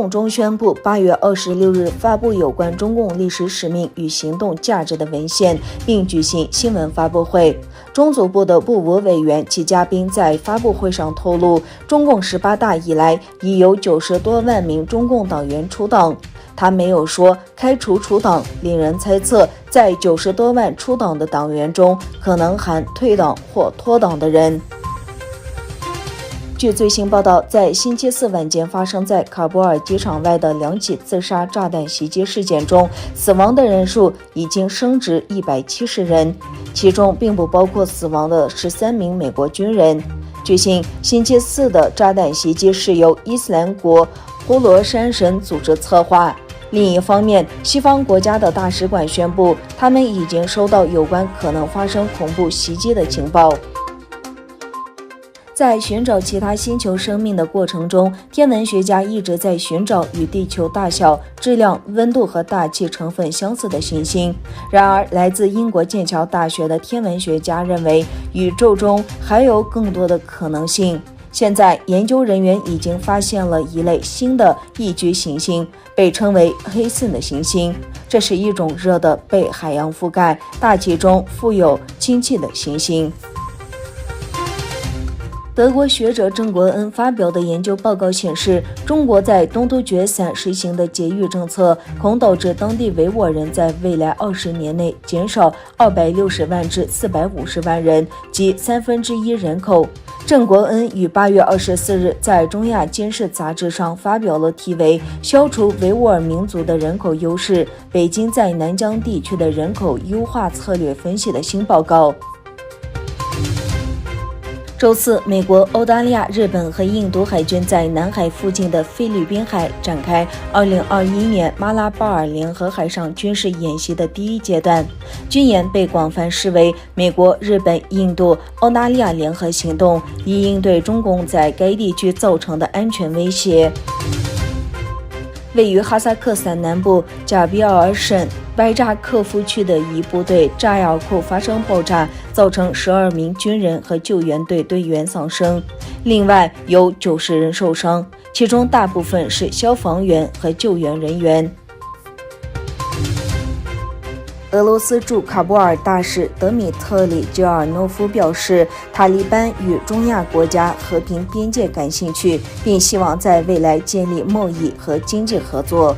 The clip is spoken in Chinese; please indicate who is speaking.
Speaker 1: 共中宣布8月26日发布有关中共历史使命与行动价值的文献，并举行新闻发布会。中组部的部委委员及嘉宾在发布会上透露，中共18大以来已有90多万名中共党员出党。他没有说开除除党，令人猜测在90多万出党的党员中，可能含退党或脱党的人。据最新报道，在星期四晚间发生在喀布尔机场外的2起自杀炸弹袭击事件中，死亡的人数已经升至170人，其中并不包括死亡的13名美国军人。据悉，星期四的炸弹袭击是由伊斯兰国呼罗珊省组织策划。另一方面，西方国家的大使馆宣布，他们已经收到有关可能发生恐怖袭击的情报。在寻找其他星球生命的过程中，天文学家一直在寻找与地球大小、质量、温度和大气成分相似的行星。然而，来自英国剑桥大学的天文学家认为，宇宙中还有更多的可能性。现在，研究人员已经发现了一类新的宜居行星，被称为黑森的行星。这是一种热的被海洋覆盖、大气中富有氢气的行星。德国学者郑国恩发表的研究报告显示，中国在东突厥散实行的节育政策，恐导致当地维吾尔人在未来20年内减少260万至450万人，即1/3人口。郑国恩于8月24日在中亚监视杂志上发表了题为《消除维吾尔民族的人口优势：北京在南疆地区的人口优化策略分析》的新报告。周四，美国、澳大利亚、日本和印度海军在南海附近的菲律宾海展开2021年马拉巴尔联合海上军事演习的第一阶段。军演被广泛视为美国、日本、印度、澳大利亚联合行动，以应对中共在该地区造成的安全威胁。位于哈萨克斯坦南部贾比尔省白扎克夫区的一部队炸药库发生爆炸，造成12名军人和救援队队员丧生，另外有90人受伤，其中大部分是消防员和救援人员。俄罗斯驻喀布尔大使德米特里·吉尔诺夫表示，塔利班与中亚国家和平边界感兴趣，并希望在未来建立贸易和经济合作。